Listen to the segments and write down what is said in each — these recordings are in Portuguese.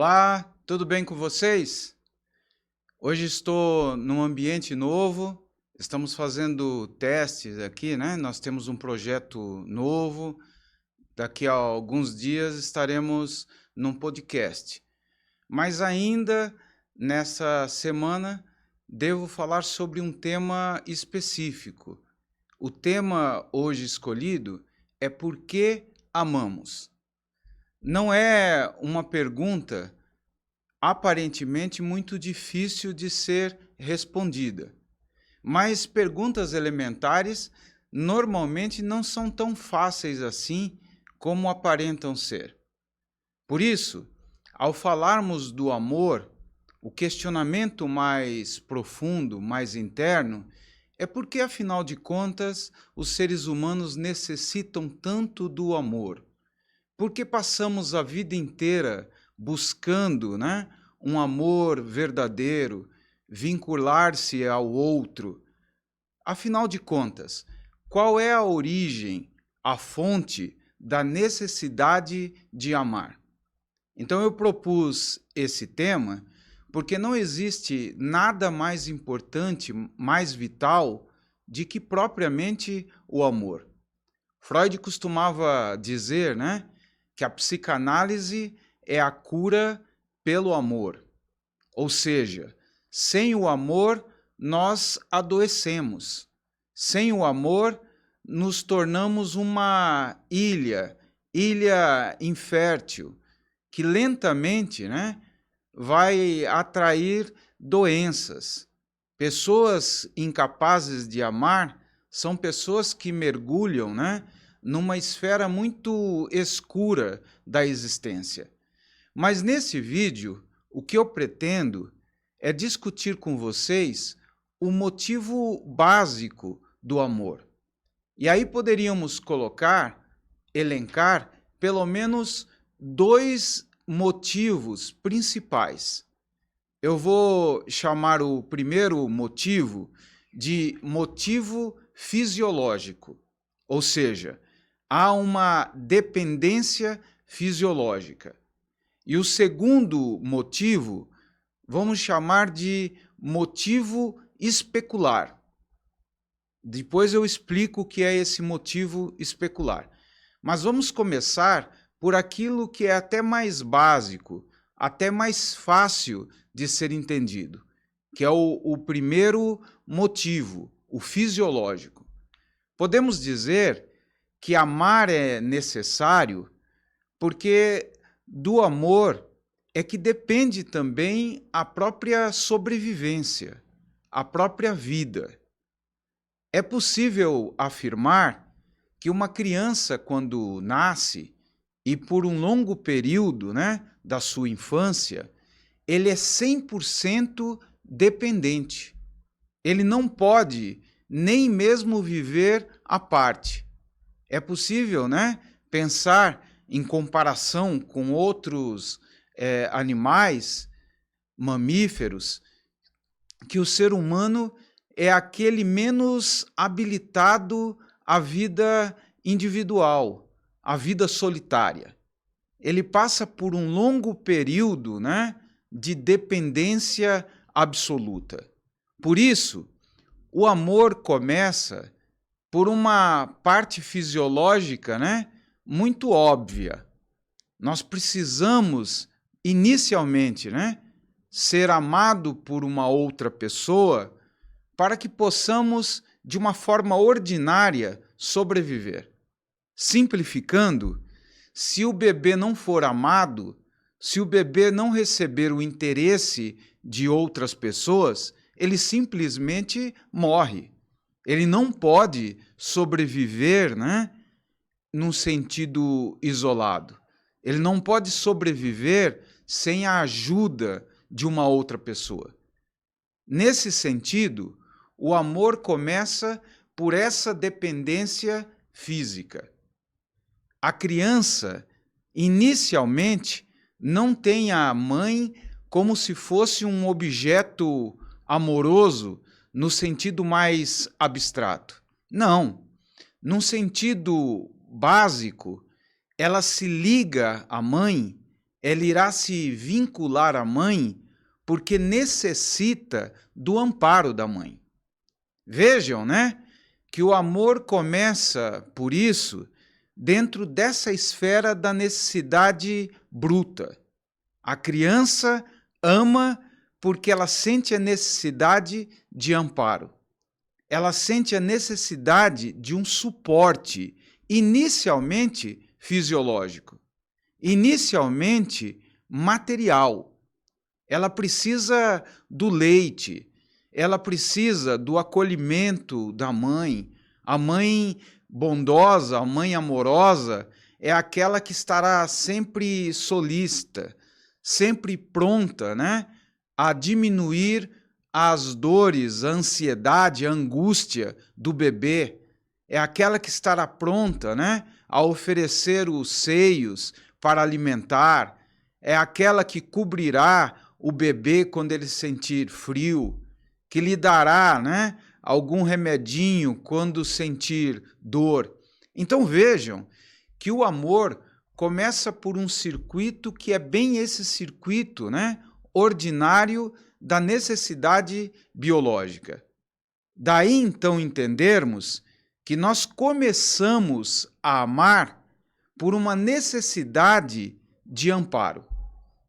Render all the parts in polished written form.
Olá, tudo bem com vocês? Hoje estou num ambiente novo, estamos fazendo testes aqui, né? Nós temos um projeto novo, daqui a alguns dias estaremos num podcast. Mas ainda nessa semana devo falar sobre um tema específico. O tema hoje escolhido é por que amamos. Não é uma pergunta aparentemente muito difícil de ser respondida, mas perguntas elementares normalmente não são tão fáceis assim como aparentam ser. Por isso, ao falarmos do amor, o questionamento mais profundo, mais interno, é porque, afinal de contas, os seres humanos necessitam tanto do amor. Porque passamos a vida inteira buscando, né, um amor verdadeiro, vincular-se ao outro. Afinal de contas, qual é a origem, a fonte da necessidade de amar? Então eu propus esse tema porque não existe nada mais importante, mais vital, de que propriamente o amor. Freud costumava dizer, né, que a psicanálise é a cura pelo amor. Ou seja, sem o amor, nós adoecemos. Sem o amor, nos tornamos uma ilha infértil, que lentamente, né, vai atrair doenças. Pessoas incapazes de amar são pessoas que mergulham, né, numa esfera muito escura da existência. Mas nesse vídeo, o que eu pretendo é discutir com vocês o motivo básico do amor. E aí poderíamos elencar, pelo menos dois motivos principais. Eu vou chamar o primeiro motivo de motivo fisiológico, ou seja, há uma dependência fisiológica. E o segundo motivo, vamos chamar de motivo especular. Depois eu explico o que é esse motivo especular. Mas vamos começar por aquilo que é até mais básico, até mais fácil de ser entendido, que é o primeiro motivo, o fisiológico. Podemos dizer que amar é necessário porque do amor é que depende também a própria sobrevivência, a própria vida. É possível afirmar que uma criança, quando nasce, e por um longo período, né, da sua infância, ele é 100% dependente. Ele não pode nem mesmo viver à parte. É possível, né, pensar em comparação com outros animais, mamíferos, que o ser humano é aquele menos habilitado à vida individual, à vida solitária. Ele passa por um longo período, né, de dependência absoluta. Por isso, o amor começa por uma parte fisiológica, né, muito óbvia. Nós precisamos, inicialmente, né, ser amado por uma outra pessoa para que possamos, de uma forma ordinária, sobreviver. Simplificando, se o bebê não for amado, se o bebê não receber o interesse de outras pessoas, ele simplesmente morre. Ele não pode sobreviver, né, num sentido isolado. Ele não pode sobreviver sem a ajuda de uma outra pessoa. Nesse sentido, o amor começa por essa dependência física. A criança, inicialmente, não tem a mãe como se fosse um objeto amoroso no sentido mais abstrato. Não. Num sentido básico, ela se liga à mãe ela irá se vincular à mãe porque necessita do amparo da mãe. Vejam, né, que o amor começa, por isso, dentro dessa esfera da necessidade bruta. A criança ama porque ela sente a necessidade de amparo. Ela sente a necessidade de um suporte, inicialmente fisiológico, inicialmente material. Ela precisa do leite, ela precisa do acolhimento da mãe. A mãe bondosa, a mãe amorosa, é aquela que estará sempre solícita, sempre pronta, né, a diminuir as dores, a ansiedade, a angústia do bebê. É aquela que estará pronta, né, a oferecer os seios para alimentar. É aquela que cobrirá o bebê quando ele sentir frio, que lhe dará, né, algum remedinho quando sentir dor. Então vejam que o amor começa por um circuito que é bem esse circuito, né, ordinário da necessidade biológica. Daí então entendermos que nós começamos a amar por uma necessidade de amparo.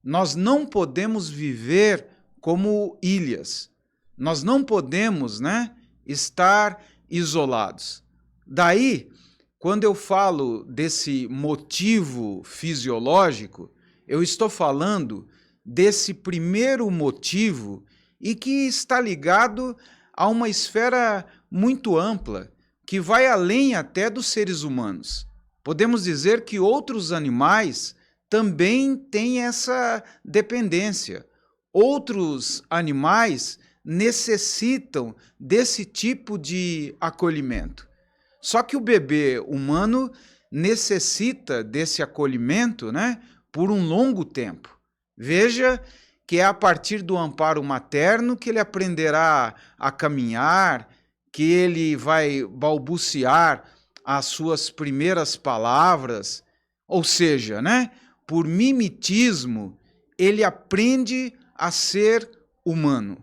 Nós não podemos viver como ilhas. Nós não podemos, né, estar isolados. Daí, quando eu falo desse motivo fisiológico, eu estou falando desse primeiro motivo e que está ligado a uma esfera muito ampla, que vai além até dos seres humanos. Podemos dizer que outros animais também têm essa dependência. Outros animais necessitam desse tipo de acolhimento. Só que o bebê humano necessita desse acolhimento, né, por um longo tempo. Veja que é a partir do amparo materno que ele aprenderá a caminhar, que ele vai balbuciar as suas primeiras palavras, ou seja, né, por mimetismo, ele aprende a ser humano.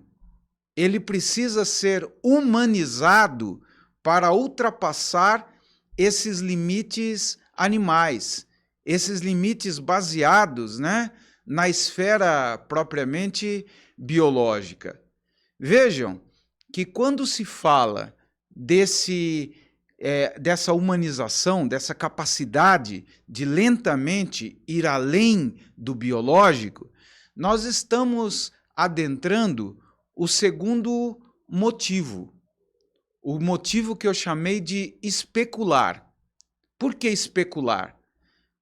Ele precisa ser humanizado para ultrapassar esses limites animais, esses limites baseados, né, na esfera propriamente biológica. Vejam que quando se fala dessa humanização, dessa capacidade de lentamente ir além do biológico, nós estamos adentrando o segundo motivo, o motivo que eu chamei de especular. Por que especular?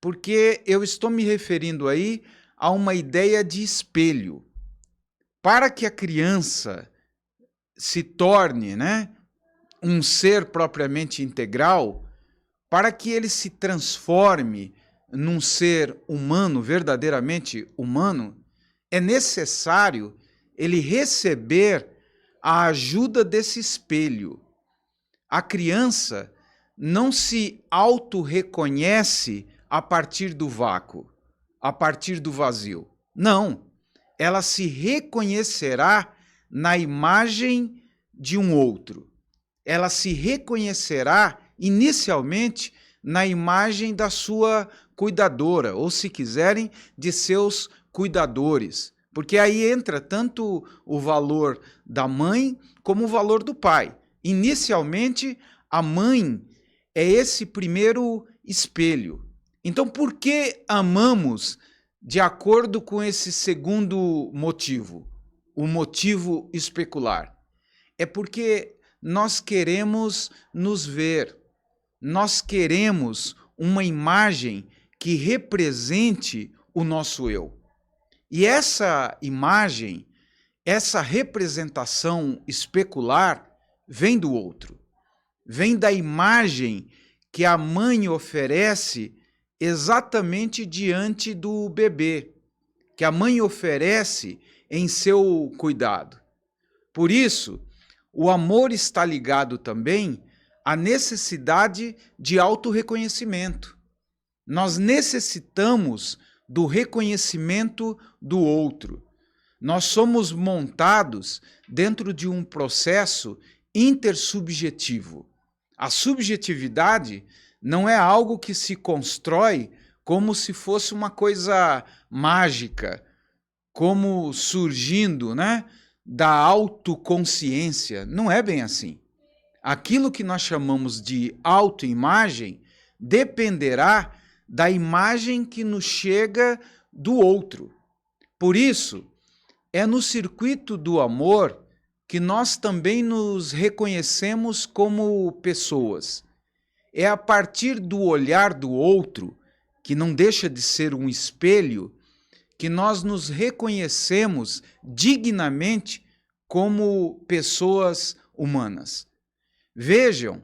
Porque eu estou me referindo aí a uma ideia de espelho. Para que a criança se torne, né, um ser propriamente integral, para que ele se transforme num ser humano, verdadeiramente humano, é necessário ele receber a ajuda desse espelho. A criança não se auto-reconhece a partir do vácuo, a partir do vazio. Não, ela se reconhecerá na imagem de um outro. Ela se reconhecerá inicialmente na imagem da sua cuidadora, ou se quiserem, de seus cuidadores. Porque aí entra tanto o valor da mãe como o valor do pai. Inicialmente, a mãe é esse primeiro espelho. Então, por que amamos de acordo com esse segundo motivo, o motivo especular? É porque nós queremos nos ver, nós queremos uma imagem que represente o nosso eu. E essa imagem, essa representação especular vem do outro, vem da imagem que a mãe oferece exatamente diante do bebê, que a mãe oferece em seu cuidado. Por isso, o amor está ligado também à necessidade de autorreconhecimento. Nós necessitamos do reconhecimento do outro. Nós somos montados dentro de um processo intersubjetivo. A subjetividade não é algo que se constrói como se fosse uma coisa mágica, como surgindo, né, da autoconsciência. Não é bem assim. Aquilo que nós chamamos de autoimagem dependerá da imagem que nos chega do outro. Por isso, é no circuito do amor que nós também nos reconhecemos como pessoas. É a partir do olhar do outro, que não deixa de ser um espelho, que nós nos reconhecemos dignamente como pessoas humanas. Vejam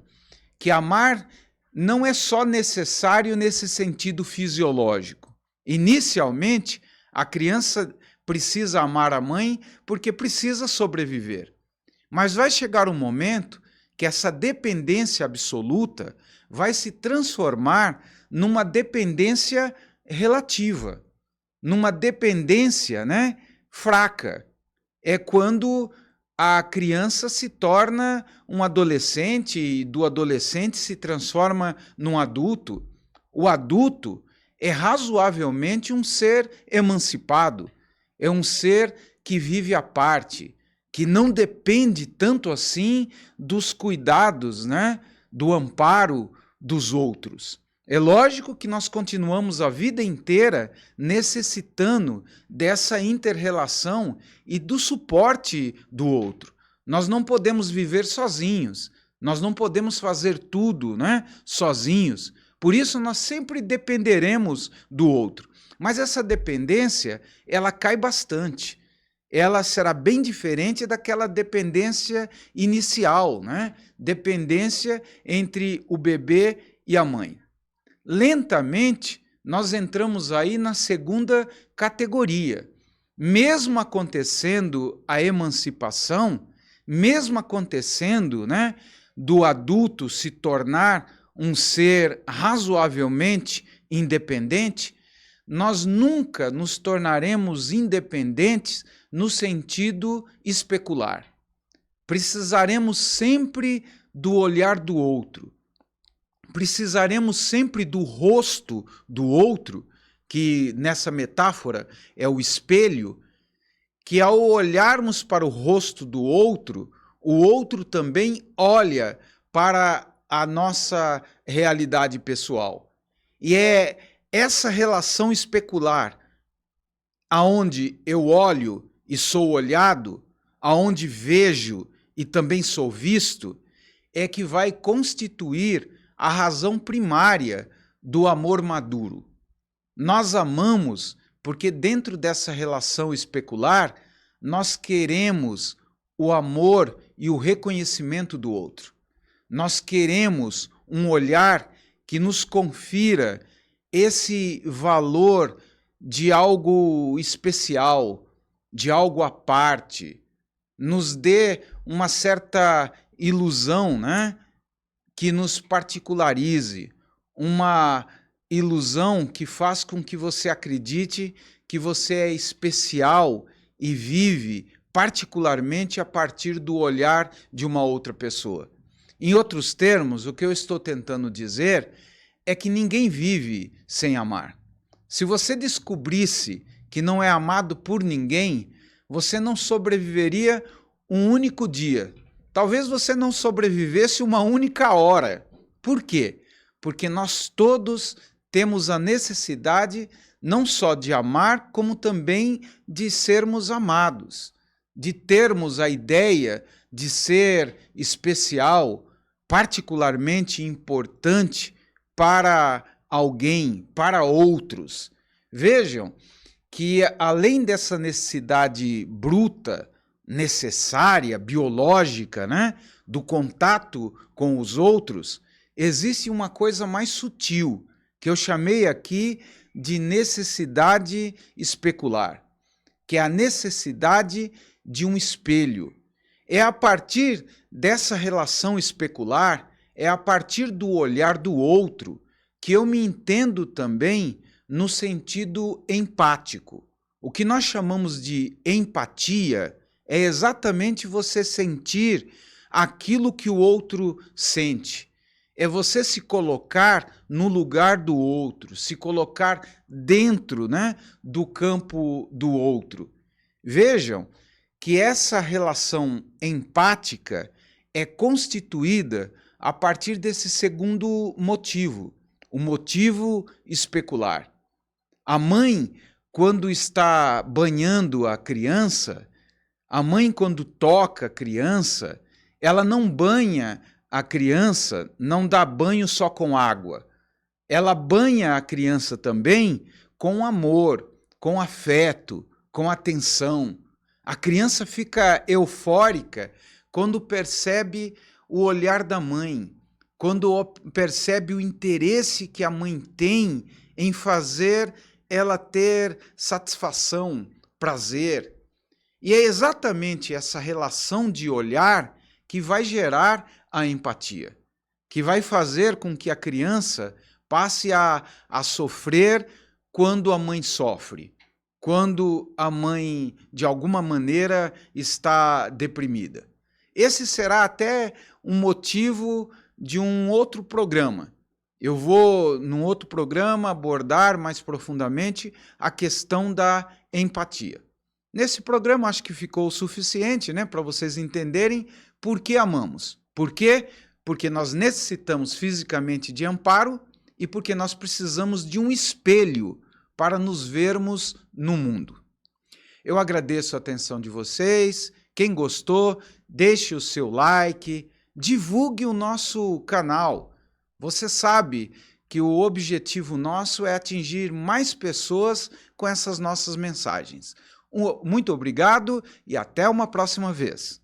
que amar não é só necessário nesse sentido fisiológico. Inicialmente, a criança precisa amar a mãe porque precisa sobreviver. Mas vai chegar um momento que essa dependência absoluta vai se transformar numa dependência relativa, numa dependência, né, fraca. É quando a criança se torna um adolescente e do adolescente se transforma num adulto. O adulto é razoavelmente um ser emancipado, é um ser que vive à parte, que não depende tanto assim dos cuidados, né, do amparo dos outros. É lógico que nós continuamos a vida inteira necessitando dessa inter-relação e do suporte do outro. Nós não podemos viver sozinhos, nós não podemos fazer tudo, né, sozinhos. Por isso nós sempre dependeremos do outro. Mas essa dependência, ela cai bastante. Ela será bem diferente daquela dependência inicial, né? Dependência entre o bebê e a mãe. Lentamente, nós entramos aí na segunda categoria. Mesmo acontecendo a emancipação, mesmo acontecendo, né, do adulto se tornar um ser razoavelmente independente, nós nunca nos tornaremos independentes no sentido especular. Precisaremos sempre do olhar do outro. Precisaremos sempre do rosto do outro, que nessa metáfora é o espelho, que ao olharmos para o rosto do outro, o outro também olha para a nossa realidade pessoal. E é essa relação especular, aonde eu olho e sou olhado, aonde vejo e também sou visto, é que vai constituir a razão primária do amor maduro. Nós amamos porque dentro dessa relação especular, nós queremos o amor e o reconhecimento do outro. Nós queremos um olhar que nos confira esse valor de algo especial, de algo à parte, nos dê uma certa ilusão, né? Que nos particularize, uma ilusão que faz com que você acredite que você é especial e vive particularmente a partir do olhar de uma outra pessoa. Em outros termos, o que eu estou tentando dizer é que ninguém vive sem amar. Se você descobrisse que não é amado por ninguém, você não sobreviveria um único dia. Talvez você não sobrevivesse uma única hora. Por quê? Porque nós todos temos a necessidade não só de amar, como também de sermos amados, de termos a ideia de ser especial, particularmente importante para alguém, para outros. Vejam que além dessa necessidade bruta, necessária, biológica, né, do contato com os outros, existe uma coisa mais sutil, que eu chamei aqui de necessidade especular, que é a necessidade de um espelho. É a partir dessa relação especular, é a partir do olhar do outro, que eu me entendo também no sentido empático. O que nós chamamos de empatia é exatamente você sentir aquilo que o outro sente. É você se colocar no lugar do outro, se colocar dentro, né, do campo do outro. Vejam que essa relação empática é constituída a partir desse segundo motivo, o motivo especular. A mãe, quando está banhando a criança, a mãe, quando toca a criança, ela não banha a criança, não dá banho só com água. Ela banha a criança também com amor, com afeto, com atenção. A criança fica eufórica quando percebe o olhar da mãe, quando percebe o interesse que a mãe tem em fazer ela ter satisfação, prazer. E é exatamente essa relação de olhar que vai gerar a empatia, que vai fazer com que a criança passe a sofrer quando a mãe sofre, quando a mãe, de alguma maneira, está deprimida. Esse será até um motivo de um outro programa. Eu vou, num outro programa, abordar mais profundamente a questão da empatia. Nesse programa, acho que ficou o suficiente, né, para vocês entenderem por que amamos. Por quê? Porque nós necessitamos fisicamente de amparo e porque nós precisamos de um espelho para nos vermos no mundo. Eu agradeço a atenção de vocês. Quem gostou, deixe o seu like, divulgue o nosso canal. Você sabe que o objetivo nosso é atingir mais pessoas com essas nossas mensagens. Muito obrigado e até uma próxima vez.